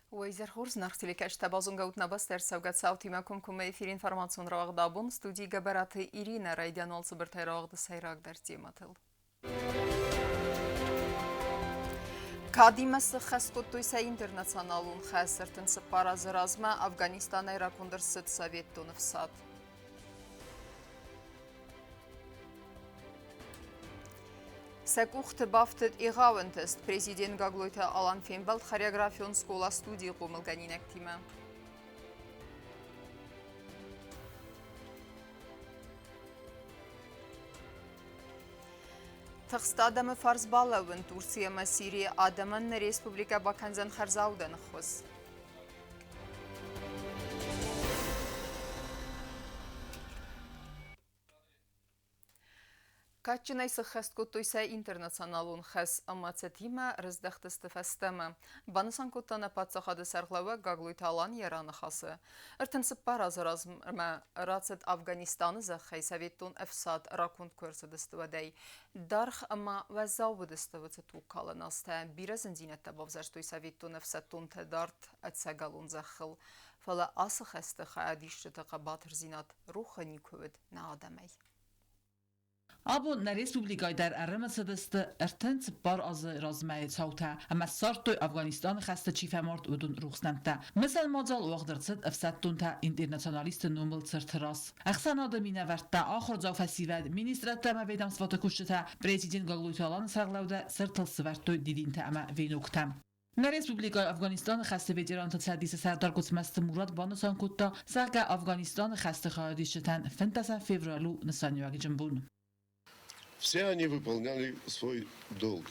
Уэйзер Хорс нахтиликаш табазун гаутнабас der savgat sautima kumkume efir информацион равагдабун студии габараты Ирина Райдянол сыбыртай равагды сайраг der тематыл. Кадимасы хаскоттуйса интернационалун хасыртын сыппаразы разма Афганистан айракундыр сыт советтунов сад. Секухты бафтыт игауынтыст президент Гаглойта Алан Фенбалд хореографион скола студии қомылганин актима. Тықсты адамы фарз балауын Турцияма Сирия адамын республика Баканзан харзаудан хыз. Каччинайсы хасткоттойса интернационалун хас амацатима раздахтысты фастама. Банысан коттана патсахады сарглава Гаглойта Алан яраны хасы. Иртынсып паразаразма рацет Афганистаны захай советтун эфсад ракунд көрсөдістівадай. Дарх ама вазаубыдыстывыцы туккаланаста биразын зинетта бавзаштой советтун эфсадтун тедарт әтсагалун захыл. Фала асы хасты хаадишчыты қабатыр зинат рухани көвід на адамай. Або на республикай در ارم سدست ارتنس بار از رازمای صوته اما سارتوی افغانستان خسته چی فمارد ودون روخسنمته مثل ماجال وقت صد افسدتون تا اینترناسیونالیست نومل سرتراس اخسان آدمی نورد آخر زاو فسیود مینیسترات تا مویدم سوات کشته پرزیدنت گاگلویتالان سرگلوده سرتل سورتوی دیدین تا اما وینوکتم در республикای افغانستان خسته ویدیران تا تحدیث سردار قسمت مراد بانسان کتا ساقا افغانستان خسته خواهدی شدن فنتاسا فевралу نسانیوگ جنبون Все они выполняли свой долг.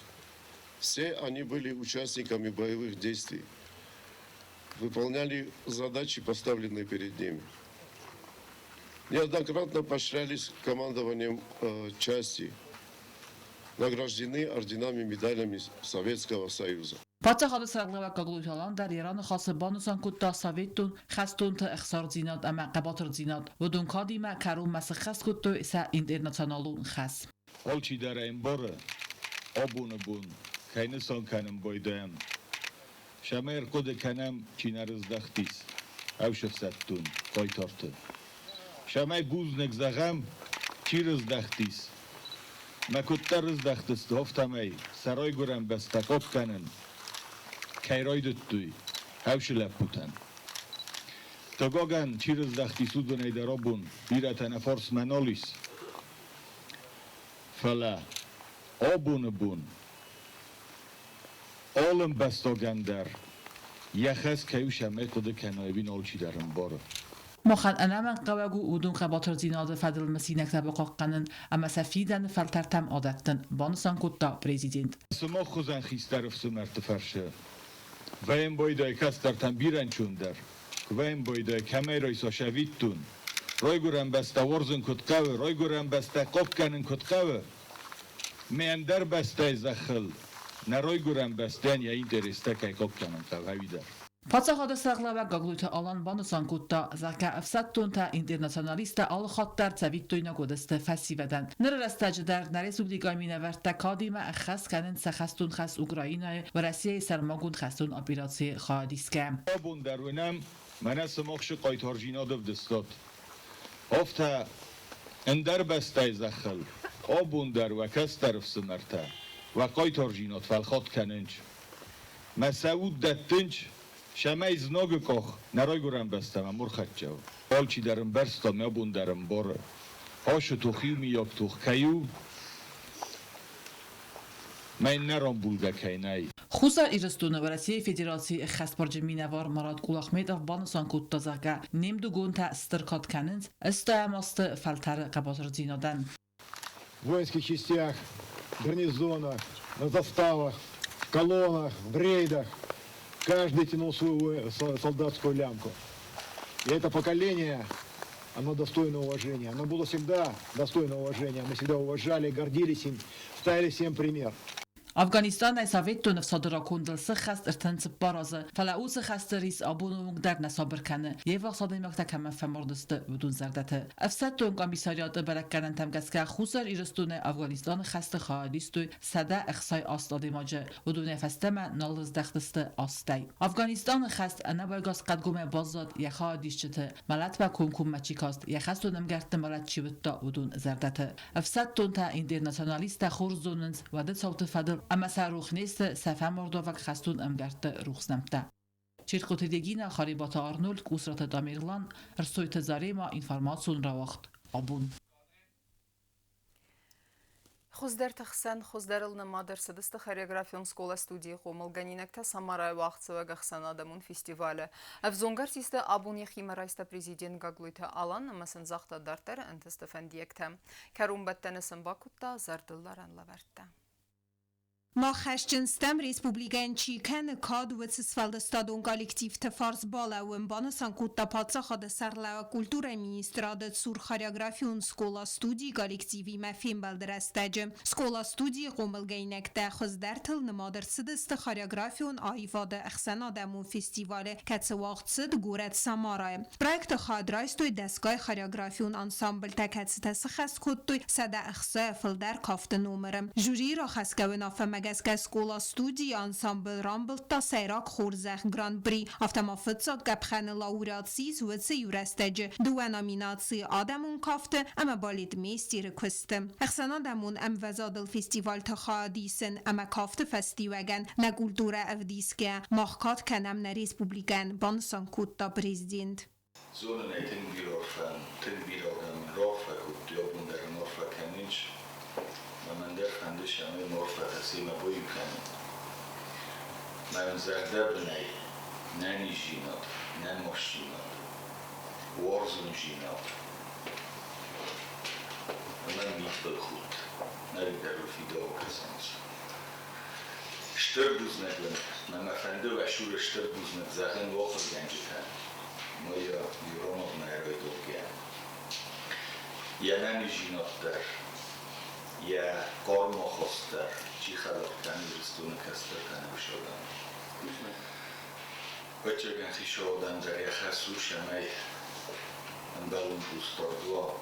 Все они были участниками боевых действий, выполняли задачи, поставленные перед ними. Неоднократно поощрялись командованием части, награждены орденами, медалями Советского Союза. پاتخاد سرقلوه گاگلویتالان در ایران خاص بانوسان کتا سویتون خستون تا اخسار زیناد اما قباطر زیناد و دون کادیما کروم مسخ خست کتو ایسا اینترناسیونالون خست Olçi darayım boru, obunu bun, kaynason kanım boydayım. Şamer kode kanım çinarız dağıtız, avşaf sattun, koy tortu. Şamay buznek zağam, çirız dağıtız. Makuttarız dağıtız, hoftamay, saroy guram besta kopkanın, kayroy düttüy, avşilap putan. Togogan çirız dağıtız udunay darobun, biratana fors manolis. Fala, obunu bun. Oğlum bestogender. Yahes kayuşa metodu kenayvin olçilerin boru. مخن انا من قواگو اودون قباطر زیناد فدل مسینک تبقا قنن اما سفیدن فلترتم عادتن بانسان کتا پریزیدنت Sımok kuzan xistarif sümerti ferşe. Vayem boyday kastartan birançundar. Vayem boyday kameroy soşavittun. Roy guran besta warzun kutkavı, roy guran besta kopkanın kutkavı. Meander besta zakhıl. Na roy guran bestan ya intereste kay kopkanın kavvidar. پاتخاد سرقلوه گاگلویت آلان بانوسان کتا زکا افسدتون تا اینترناسیونالیست آل خاطر تاویتوینا گودست فسی بدن نر رستج در نریسوبلیگای مینورد کادیم اخص کنن سخستون خس اوکراینای و روسیه سرماگون خستون اپیراسی خادیسکم Abun dervinem mene smokşu qaytarjinadov distod. Ofta ender bestay zakhıl. Abun der ve kastarf smerta. Ve qaytarjinat falxat kanınç. Mesaud dettinç شمای زنگ کوخ نرای گرم بستم مرخت جو. بالچی درم برستا میبون درم باره. آش تو خیو میاب تو خیو. من نرام بولگه کی نی. خوزار ایرستون و روسیه فدراسی خسبارج مینوار مراد قولاخمیدov بانوسان کتا زکا نمدوگون تا استرکات کنند استعماست فلتر قباطر زینادن. В воинских частях, гарнизонах, на заставах, в колоннах, в рейдах. Каждый тянул свою солдатскую лямку. И это поколение, оно достойно уважения. Оно было всегда достойно уважения. Мы всегда уважали, гордились им, ставили всем пример. Afganistan is avitto nefsadra kundel sichast ertens barazı fala sichastris abunung der nesaber kenne jewa sademakta kemen femordiste udun zerdete afsetton komisariat berekenen temgeske khusar iristune Afganistan خست خالیستو سده اخصای آستادی ماجه و دونه فستمه نالز دختسته آستی افغانستان خست انبایگاز قدگومه بازاد یخا دیشته ملت و کنکوم مچیکاست یخستو نمگرت ملت چیوتا و دون زردته افسد تونتا اینترناسیونالیست خورزوننز و ده صوت فدل اما سروخ نیست سفه مردو و خستون امگرت روخسنمته چیرقوت دیگین خاریبات آرنولد کوسرات دامیرلان ارسویت زاریما اینفرماسون را وقت آبون Хуздар тахсан хуздарылны мадыр сыдысты хореографион скола студии хомылганинекта Самарай вахтсыва гахсанадамун фестивалі. Авзонгар систі абун яхима райста президент Гаглуйта Алан намасын захта дартар антысты фәндиекті. Кәрумбаттанысın Bakut'ta zardıllar anlaverdi. ما خشجنستم ریسپوبلیگن چیکن کاد و سفالدستادون کالکتیف تفارس بالا و امبانسان کتا پاتسا خاد سرلا کلتور مینیستراد سور خاریوگرافیون سکولا استودی کالکتیوی مفیم بلدرستج سکولا استودی قوملگینک ده خزدرتل نمادر سدست خاریوگرافیون آیواد اخسنا دمون فستیوال کتس وقت سد گورت سامارای پروژه خادرایستوی دستگاه خاریوگرافیون انسامبل تکتس تسخست کتوی سده اخسا فلدر کافت نومرم جوری را خسکوین آفمگ که سکولا استودی انسامبل رامبل تا سیراک خورزخ گراند بری افتما فتسا گبخن لاوراتسی زوزه یورستج دو نامیناتسی آدمون کافته اما بالید میستی رکوستم اخسانا دمون ام وزاد الفستیوال تخادیسن اما کافته فستیوگن نگولدوره افدیسکه مخکات کنم نریسپوبلیگن بانسان کوتا پریزیدنت زون نیتن بیرافن تن بیرافن رافه کتیابون در نافه کنیچ من در خندش همه مرفت سیما بویم کنم من زرده بنای نه نیجینات نه ماشینات وارزون جینات من میت بالخود نرید در رفیده و کسانس شتر دوزنک من مفنده و شور شتر دوزنک زخن واقع گنجه کن ما یا یورانات نهرهای دوگیم یا نه نیجینات در یا کار مخواستر چی خلق کنی رستون کستر کنی بشادن بچه گنخی شادن در یه خسوش همه اندالون پوستاردوا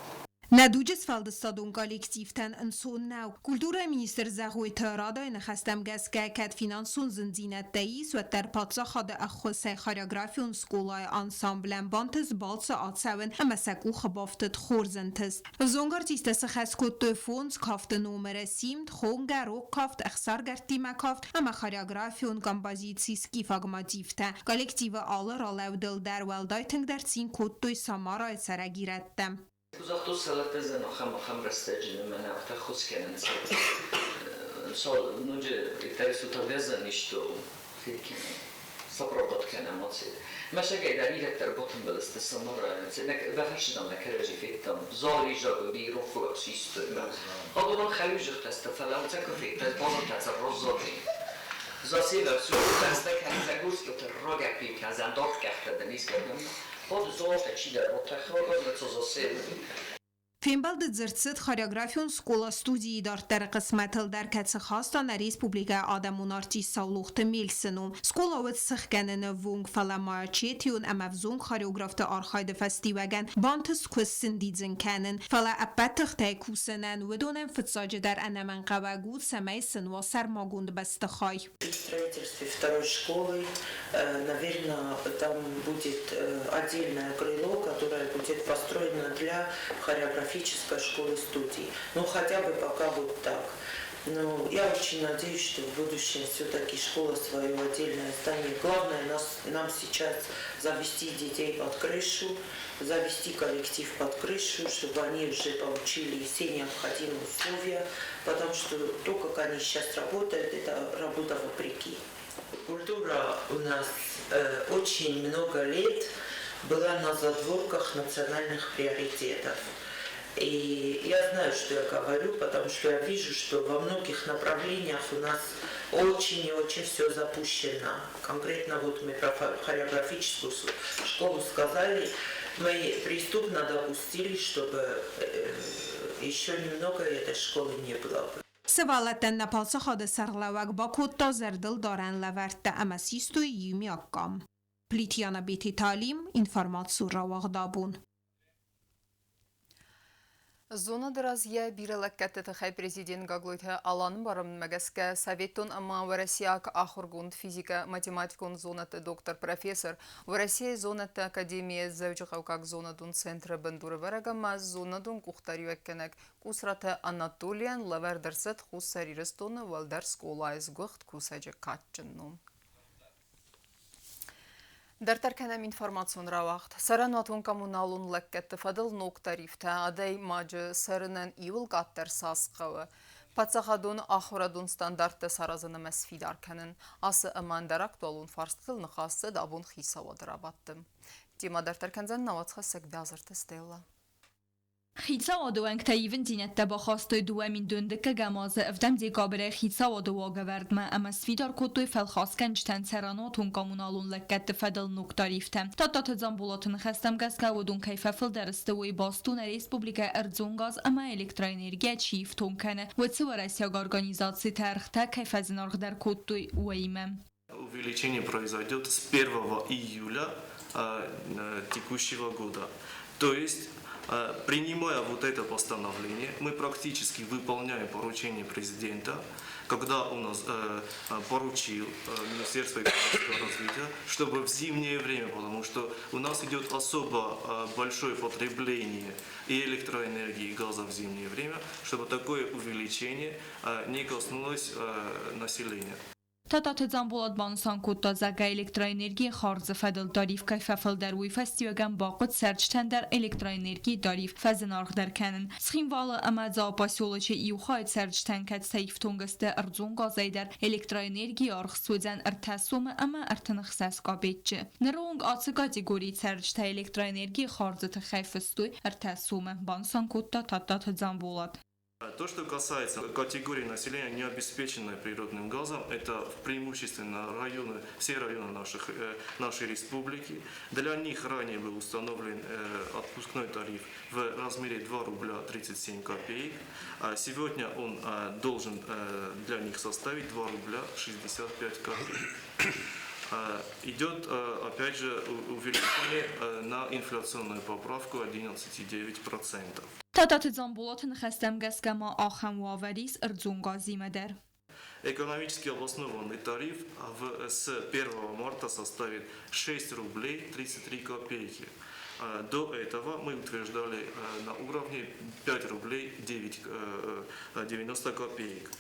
ندوجس فالدستادون کالکتیفتن انسون نو کلتور مینیستر زغوی ترادای نخستم گسکه کد فینانسون زنزینت داییس و در پاتسا خاد اخوصه خاریوگرافیون سکولای انسامبلن بانتز بالس آتساون اما سکو خبافتت خورزنتز زونگار تیستس خس کد فونز کافت نومر سیمت خونگر رو کافت اخسار گرتیمه کافت اما خاریوگرافیون گمبازیت سیسکی فاگماتیفته کالکتیو آل را لودل در ولدایتنگ در سین کد دوی سامارای سرگیرتم Uzaqda salatda axam rastajını mənə təxus kənən Nunca interesu vezan что соправдат кənəm отсе. Məşə qədər ilətlər botun beləstə samara. Vəfəşdən də kərəcə fettam. Zali jabı bir rofu sistem. Adamın xəlucıq təstə falan çəkə fetdə bazı təsər rozzotin. Zasıyla sürü təstə kənizə qurski o rogapi kənzən dort kəxtədə niskədən. Od zolta çidə o təxəvəzlə co zasıyla. فیلمبالد زرتسد خاریوگرافیون سکولا استودیی دارد در قسمت در کتس خواستان ریسپوبلیکا آدمون آرتیست سالوخت میلسنوم سکولا وید سخگنن وونگ فلما چیتیون امفزون خاریوگرافت آرخاید فستیوگن بانتس کسن دیزن کنن فلا ابتخ تایکوسنن ودونن فتساج در انمن قواگود سمیسن و سرماگوند بستخای. В строительстве второй школы, наверное, там будет отдельное крыло, которое будет построено для хореографии школы-студии. Ну, хотя бы пока вот так. Но я очень надеюсь, что в будущем все-таки школа свое отдельное здание. Главное нам сейчас завести детей под крышу, завести коллектив под крышу, чтобы они уже получили все необходимые условия, потому что то, как они сейчас работают, это работа вопреки. Культура у нас очень много лет была на задворках национальных приоритетов. И я знаю, что я говорю, потому что я вижу, что во многих направлениях у нас очень и очень все запущено. Конкретно вот мы про хореографическую школу сказали, мы преступно допустили, чтобы еще немного этой школы не было. سوالتن نپاسه خود سرلوک با کتا زردل دارن لورت اما سیستوی یومی اکام. پلیتیانا بیتی تعلیم اینفرماسیون را واقدابون. Zona Drazia birelekket txay prezident Gagloyta alanın barınmagaska Sovetun ama в Россияк ахургунд физика математикун зонаты доктор профессор в России зонаты академия завжыхаукак зонадун центра бандуры барагама зонадун кухтарюеккенек кусраты Анатолиян лавердерсет хуссарирестоны валдарск улайыз гухт кусаджы катчыннун. Дартарканам информацион равахт. Саранатун коммуналун леккетті фадыл нок тарифта адай мажы сарынан иул гаттар сасқавы. Пацахадун ахурадун стандартты саразыны мәсфидарканын. Асы амандарак долун фарстылны қасы дабун хисаваdır абаттым. Тема дартарканзан наватха сәкбе азырты стейла. خیتسا آدوانگ تاییون دینت با خواستوی دوامین دندکه گمازه افدم دیگابره خیتسا آدوا گوردمه اما سفیدار کتوی فلخاس کنجتن سراناتون کامونالون لکت فدل نوکتاریفتم تا تزنبولاتون خستم گز که ودون کیفه فل درستوی باستون ریسپوبلیکا ارزونگاز اما الکترانرگی چیفتون کنه و цива Россияга организации тарихта кайфа зинаргдар кутуй уэйме. Увеличение произойдет с 1 июля текущего года. То есть принимая вот это постановление, мы практически выполняем поручение президента, когда у нас поручил Министерство экономического развития, чтобы в зимнее время, потому что у нас идет особо большое потребление и электроэнергии, и газа в зимнее время, чтобы такое увеличение не коснулось населения. تا تزنبولات بانسان کتا زگا الکترانرگی خارج فدل داریف کیف فل در وی فستیوگم باقت سرچتن در الکترانرگی داریف فزنارخ در کنن سخیم والا اما زا پاسیولچه ایو خواهد سرچتن کت سیف تونگسته ارزون گازای در الکترانرگی آرخ سوزن ارتسوم اما ارتنخ سس قابیتچه نرونگ آتسگا دیگوری سرچته الکترانرگی خارج تخیف استوی ارتسوم بانسان کتا تا تزنبولات. То, что касается категории населения, не обеспеченной природным газом, это преимущественно районы, все районы нашей республики. Для них ранее был установлен отпускной тариф в размере 2 рубля 37 копеек. Сегодня он должен для них составить 2 рубля 65 копеек. Идет, опять же, увеличение на инфляционную поправку 11,9%. تا تزنبولات خستم گز که ما آخم واوریس ارزونگازی مدر. Экономически обоснованный тариф с 1 марта составит 6 рублей 33 копейки. До этого мы утверждали на уровне 5 рублей 90 копеек.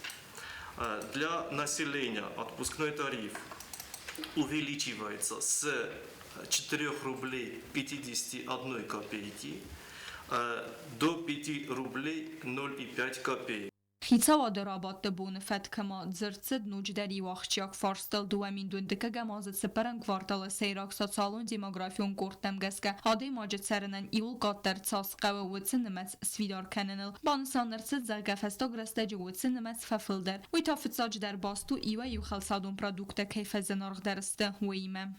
Для населения отпускной тариф увеличивается с 4 рублей 51 копейки до 5 рублей 0,5 копеек. خیتسا وادرابات دبون فت کما زرتسد نوجدری واخچیاک فارستل دوامین دوندکه گمازد سپرن کوارتال سیراک سالون دیموگرافیون کورتم گسکه آدی ماجد سرنن ایول قادر تساسقه و ودسن نمت سفیدار کننل بانسانرسد زرگه فستاگرستجی ودسن نمت ففلدر وی تافتساج در باستو ایوه یو خلصادون پرادوکت کیف زنارغ درسته ویمه.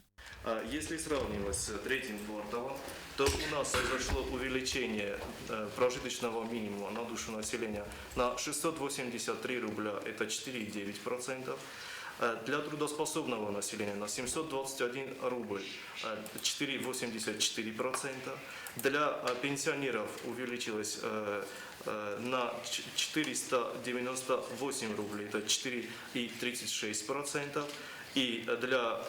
Если сравнивать с третьим кварталом, то у нас произошло увеличение прожиточного минимума на душу населения на 683 рубля, это 4,9%. Для трудоспособного населения на 721 рубль, 4,84%. Для пенсионеров увеличилось на 498 рублей, это 4,36%. И для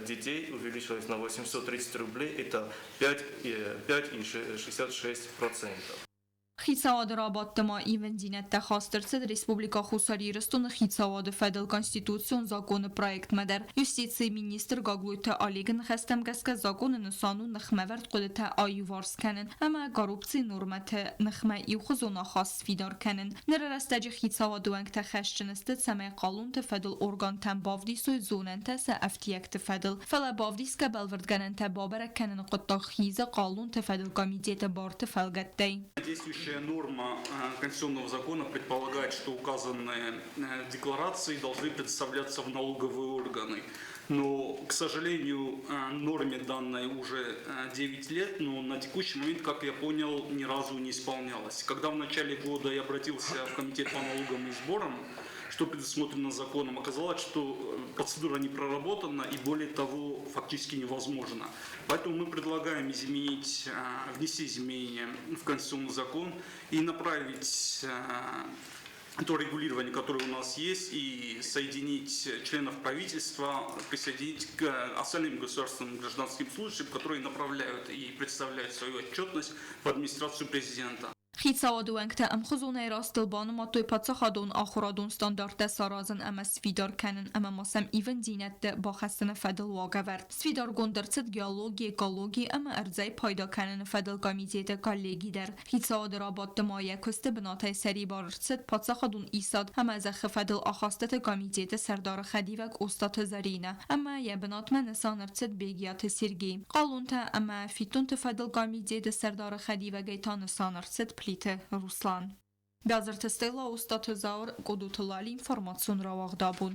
детей увеличилось на 830 рублей, это 5,66%. خیتساواد رابط ما ایون دینت تخواسترسد ریسپوبلیکا خوساری رستون خیتساواد فدل کنستیتوسیون زاگون پرویکت مدر یوستیسی مینیستر گاگلویت آلیگن خستم گس که زاگون نسانو نخمورد قدرت آیوارس کنن اما گاروبسی نورمت نخمه ایو خزونا خاص فیدار کنن نره رستجی خیتساواد وانگ تخشتنستد سمه قالون تفدل ارگان تن بافدی سوی زونن تس افتیک تفدل فلا بافدیس که بلورد گنن تبابره کنن قطا خیز قالون تفدل کمیتیت بار تفلگت دی. действующая норма конституционного закона предполагает, что указанные декларации должны представляться в налоговые органы. Но, к сожалению, норме данной уже 9 лет, но на текущий момент, как я понял, ни разу не исполнялась. Когда в начале года я обратился в комитет по налогам и сборам, что предусмотрено законом, оказалось, что процедура не проработана и, более того, фактически невозможно. Поэтому мы предлагаем внести изменения в конституционный закон и направить то регулирование, которое у нас есть, и соединить членов правительства, присоединить к остальным государственным гражданским служащим, которые направляют и представляют свою отчетность в администрацию президента. Խիցաոդուենք թե ըմխուզուն էրաստլբանում ատույ պացախադուն ախորադուն ստանդարտը սարազն əmə սվիդար կənən əmə մասəm իվն դինətdə բախəstənə fədil vaqəvərd. Սվիդար գոնդրցıt geologi, ekologi əmə ərzəy payda kənən fədil komiteti kollegidər. Խիցաոդը rabotdə maya köstə binatay seri barırçıt paçaxadun isad əmə zəxı fədil axastətə komiteti sərdarı xədivək ostatı zərinə. Əmə yə binatmə nəsanırçıt begiyyatı sirgi. Qalunta əmə fitun të fədil komiteti sərdarı xədivək eytan nəsanırçıt Ruslan. Գազրթ ստելա ուստաթը զաուր կոդութլալի ինվորմացիոն ռավաղդաբուն։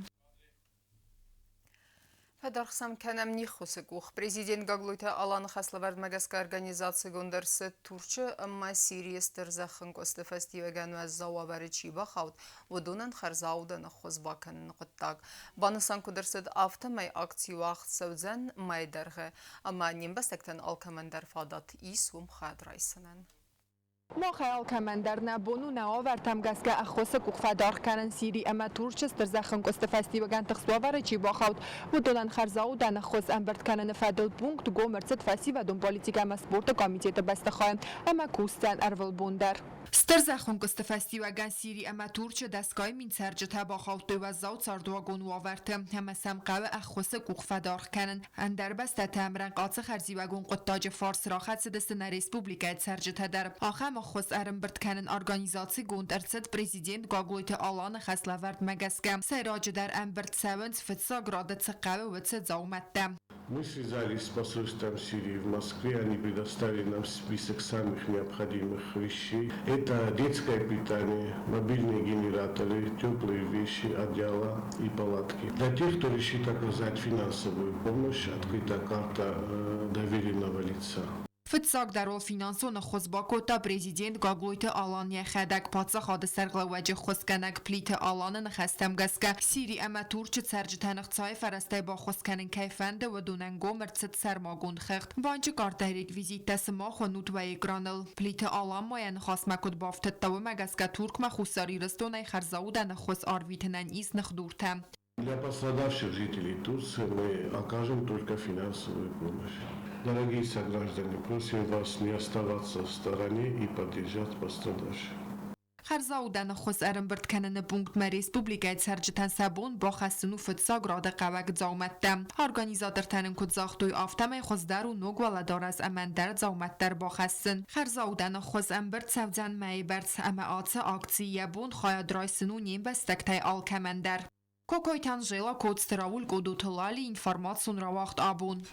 Федархсам кенемни хусекух. Президент Гаглуйта Алан Хаславард Мегаска организация Гондерсе Турче Амма Сирия Стерзахын Косте Фестивегану Аззауавари Чибахаут Водунан Харзауда на Хозбакен Нقطак. Банасан Кудерсед Автомай акцию Ахт Саудзен Майдерге Амма Нимбастектен Алкамендер Фадат Исум Хадрайсенен. ما خیال کمندر نبونو نآورتم گس که اخوس کوخفدار کنن سیری اما تورچستر زخن کست فستی بگن تخصوابر چی باخود و دولن خرزاو دن خوز امبرد کنن فدل پونکت گو مرцет فسی و دون پالیتیک اما سپورت کمیتیت بست خواهیم اما کوستن ارول بوندر ستر زخون کست فستی وگن سیری اما تورچ دستگاه من سرجت باخود و زاو ساردو گون آورتم اما سمقه اخوس کوخفدار کنن اندر بست تمرن قاطع خرزی و گون قطاج فارس راحت سدست ریسپوبلیکای سرجت در آخر خص ارمبرد کنن ارگانیزاسی گوند ارتد پرزیدنت گاگویت آلان خسلورد مگسکم سراج در امبرد سوند فتسا گرادت سقوه و تزاومتم. Мы связались с посольством Сирии в Москве, они предоставили нам список самых необходимых вещей. Это детское питание, мобильные генераторы, теплые вещи, одеяла и палатки. Для тех, кто решит оказать финансовую помощь, открыта карта доверенного лица. فتساق در فینانسون خزباکو تا پرزیدنت گاگویت آلانیه خدک پاتسا خاد سرغل وجه خسکنک پلیت آلان نخستم گسکه سیری اما تورچ سرج تنقصای فرسته با خسکنن کیفند و دوننگو مرتست سرماگون خخت وانچه کارتهریک ویزیت تسما خونوت و ایگرانل پلیت آلان ماین خاص مکد بافتت تو مگسکه تورک مخوصاری رستونه خرزاودن خس آرویتنن ایز نخدورتم. Для пострадавших жителей Турции мы окажем только финансовую помощь. Дорогие сограждане, просим вас не оставаться в стороне и поддержать пострадавших. خرزاودن خص ارمبرد کنن پونکت ما ریسپوبلیکای سرجتن سبون با خستنو فتسا گراده قوک زاومتم. ارگانیزاتر تنن کد زاختوی آفتمای خزدر و نوگ ولدار از امندر زاومتر با خستن. خرزاودن خص امبرد سوزن مایبرد اما آتس آکسی بون خواهد رایسنو نیم بستکتای آلکمندر. کوکویتان جیلا کودستراول گودوتلالی інформацун равахт абун.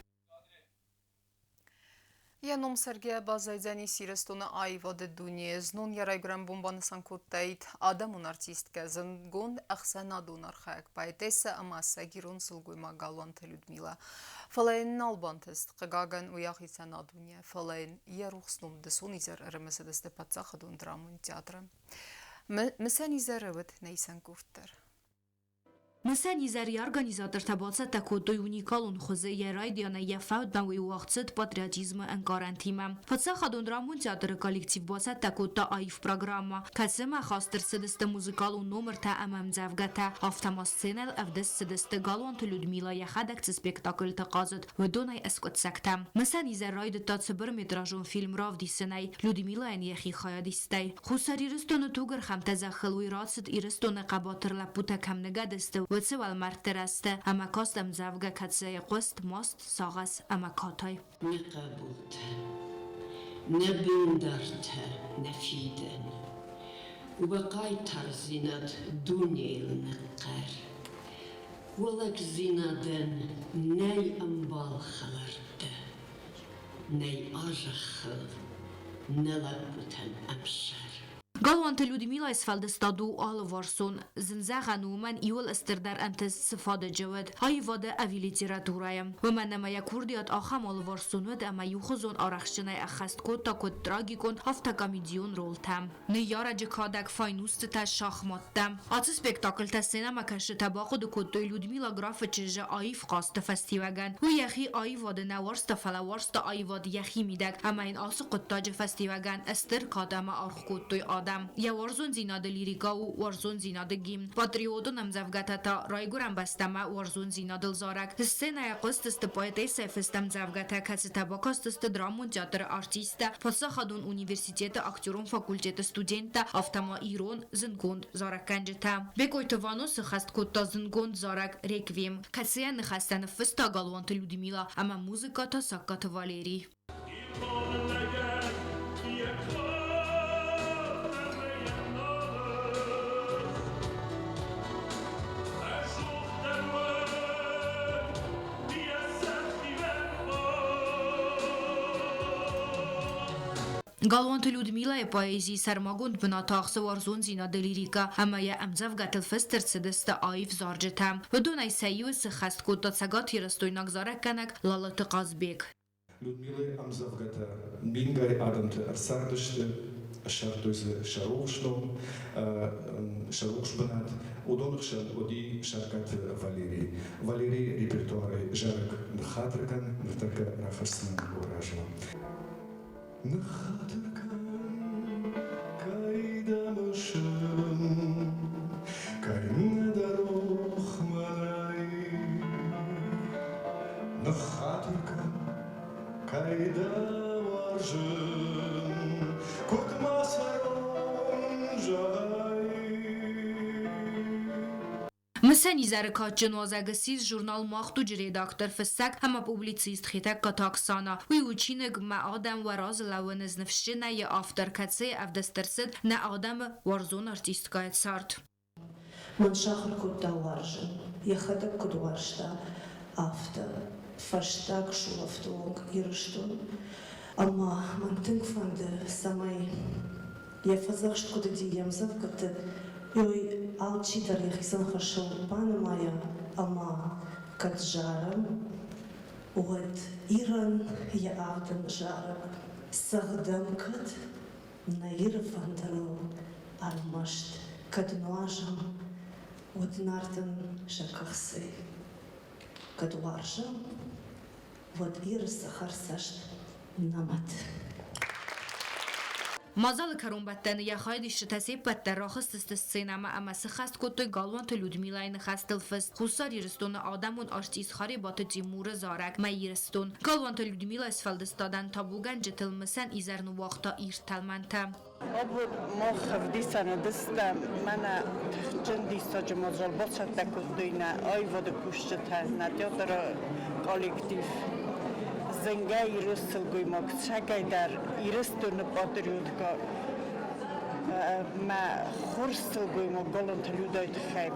Яном Сергея Базайдяни Сирестона Айваде Дуне знон ярайграм бомбаны санкуттайт адамун артистка зангон ахсана донархак поэтесса амаса гирон сылгуйма галанты Людмила. Фалайн налбантест қыгаган уяхиса на дуне фалайн ярухснум десон изер ремеседесте пацахадун драмун театры. Мысан изеревет нейсан курттер. Мысан изери организатор табаца такодой уникалун хозе ерайдиана яфаут бауи уақцет патриотизма ангарантима. Фатса хадун рамун театр коллектив баса такода айф программа. Касема хастер седесте музыкалун номер та амам завгата. Автома сценел авдес седесте галуант Людмила яхадак спектакль тaqazet و دونای اسکوت سکتم. مثلا ایزراید تا سبر متراژون فیلم راو دیسنای لودمیلا ان یخی خیادیستی. خوسری رستون توگر خم تزخل و ایرادست ایرستون قباتر لپوتا کم نگدسته و سوال مرترسته اما کاستم زوگه کتزای قست ماست ساغس اما کاتای. نقبوته نبندرته نفیدن و بقای ترزیند دونیل نقر ولك زينادن ناي أمبال خلرده ناي أجخل نلبتن أمشر Galvante Ludmila Isfaldestadu Alvarsson زنزاغنومن يول استردار أنت استفادة جود هاي وده أوي ليتراتورايم ومن نما يكورديات آخام Alvarsson ود أما يخزون آرخشنای أخست کود تا کود دراگی کن هفته کمیدیون رول تم نیاره جکادک فاینوست تا شاخمات تم آت سپیکتاکل تا سینما کش تباقو دو کود دوی لودمیلا گراف چجه آیف قاست فستیوگن و یخی آی وده نوارست فلاوارست آی وده یخی میدک اما این آسو قطاج فستیوگن استر کادم آرخ کود دوی آدم یا ورزون زیناد لیریکا و ورزون زیناد گیم پاتریوتو نمزفگتا تا رایگورم بستما ورزون زیناد الزارک سینه قست است پایته سفستم زفگتا کسی تباکاست است درامون تئاتر ارتیستا پاسا خدون اونیورسیتت اکتورون فاکولتت استودنتا افتما ایرون زنگوند زارک کنجتا بگوی توانو سخست کتا زنگوند زارک ریکویم کسی نخستن فستا گالوانت لودمیلا اما موزیکا تا ساکات والری Galvante Ludmila e poezii sarmagund bnataaxse warzoon zina de lirica ama ya amzav gatel fester sedeste aif zarjetam و دونای سیو سخست کود تا سگات یرستوی نگذاره کنک لالت قازبیک Людмила Амзавгата Бингай Адамте Арсардышты Шартойзы Шарушном Шарушбанат Удонықшан Оди Шаркат Валерий Валерий репертуары Жарк Нхатркан Нхатрка Рафарсынан Уражва Нхатркан Кайдамышын Кайна дорог Марай Нхатркан Кайда важен, кутмасарон жай. مسنی زرکات جنوازگسیز ژورنال ماختو ریداکتور فسک همه پوبلیسیست خیتک کاتاکسانا وی وچینگ ما آدم و راز لونز نفشه ی آفتر کتسه افدسترسد نه آدم ورزون ارتیست کایت سارت من شاخر کود وارجن یخدک کود وارشتا آفتر Verstag Schulaftung Irrstun. Amma man think van de samai je verzacht kod die jam zavkat joi alčitar je hisan khashul panamaya amma kad jaram od Iran je avdan jaram sagdam kad nair vandalo almasht kad noajam od nartan shakakhse kad warjam Вот ирса харсашт намат. مازال کرون بدن یا خواهدیش تسیب بدن راخست است سینما اما سخست کتوی گالوانت لودمیلای نخست الفست خصاری رستون آدمون آرتیست خاری بات تیمور زارک میرستون گالوانت لودمیلا اسفلدست دادن تا بوگن جتل مسن ایزرنو واقتا ایرتلمنته Обуд мохав дисана дыста мана джендиста джмозол босат такудуйна айвода кушчата на театр коллектив зенгай русылгуй мок чагайдар ирыстуны патриотка ма хурсылгуй мок голонт людойт хайп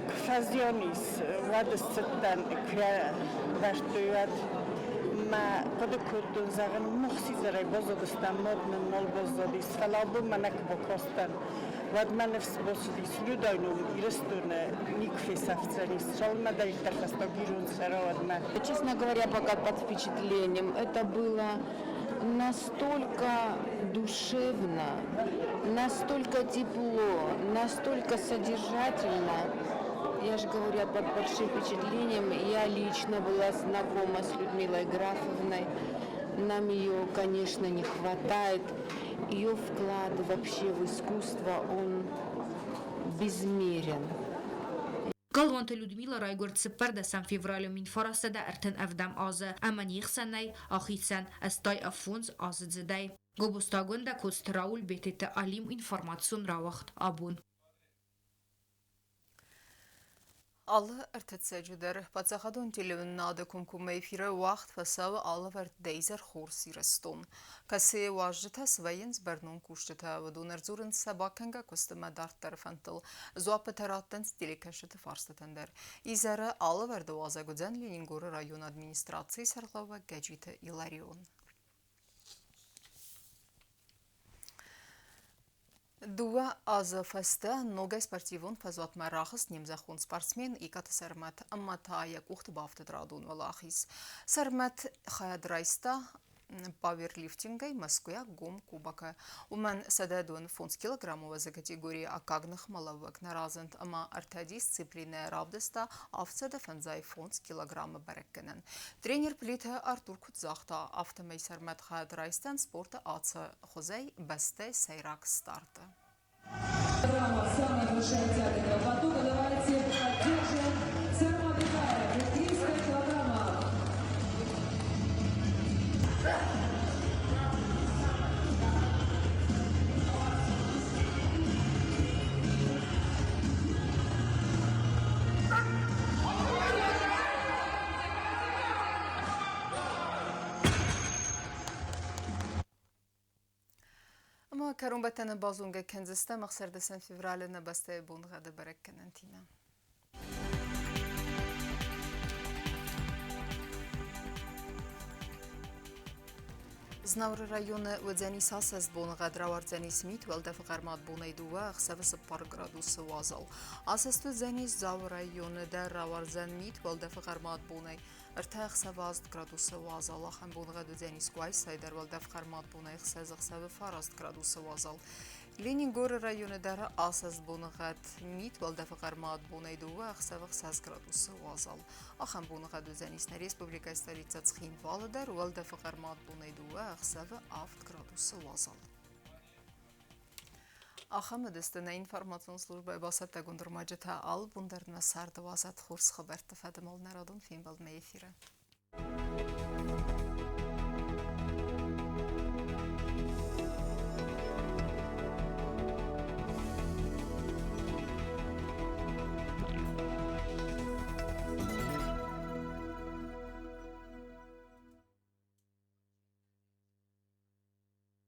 кфазионис вадыстан кя баштуят ما قد کردن زغن مخصی زرای بازدستم مدن مال بازدیس فلابو منک بکستن واد من نفس بازدیس людойнум ирстуне никфи савцанис шал мадаль тархаста гирун саравад ма. Честно говоря, пока под впечатлением, это было настолько душевно, настолько тепло, настолько содержательно. Я же говорю, под большим впечатлением. Я лично была знакома с Людмилой Графовной. Нам ее, конечно, не хватает. Ее вклад вообще в искусство, он безмерен. Galvante Ludmila Raigurt separdesam fevralim min farasada erten evdem aze, ama nixsenei, achitsen, estaj afons azedzedei. Gobustagonda kost Raul betete alim information rawacht abun. Alle ertetsejder patsachadon tilun nade kumkume efire wacht fasav alle vert deizer khursi reston. Kase wajta svayens bernun kushteta vodun erzuren sabakenga kostema dart tarfantel zoapeteraten stilikashete farstatender. Izara alle verde wazagoden Leningor rayon administratsiyi sarlava gajite Ilarion. Дуа азафаста ногай спортивон фазот марахас немзахун спортсмен и ката сармат аммата якухт бафтет радун валахис. Сармат хаядрайста пауэрлифтингай Москвя гом кубака. Уман сададун фунт килограммова за категории акагных малавок наразент ама арта дисциплина равдеста авцада фанзай фунт килограмма бареккенен. Тренер плита Артур Кутзахта автомей сармат хаядрайстан спорта аца хозей басте сайрак старта. Самая большая тяга потока. Давайте поддержим Сармат Икаев, 300 килограммов. اما کرون بتن بازونگه کنزسته مخسر دسن فیورال نبسته بونغه برک کننتینا. Знавр районы Удзяни сасас бонга дравардзяни смит велдеф гармат бонай дува хсевес пар градус вазал. Асасту дзяни завр районы дар равардзян мит велдеф гармат бонай ارتاخ 7 градус вазал. Ахам бонга дзяни сквай сайдар велдеф гармат бонай хсез хсеве фараст градус вазал. Ленингор районы дар асас бонга мит велдеф гармат бонай дува хсеве 6 градус вазал. Ахам бонга дзяни республика столица Цхинвал дар велдеф гармат бонай дува хсеве 8 градус вазал. Ахам дестена информационная служба басата гундурмаджета ал бундерна сард вазат хурс хабарта фадамал народун финбал мейфира.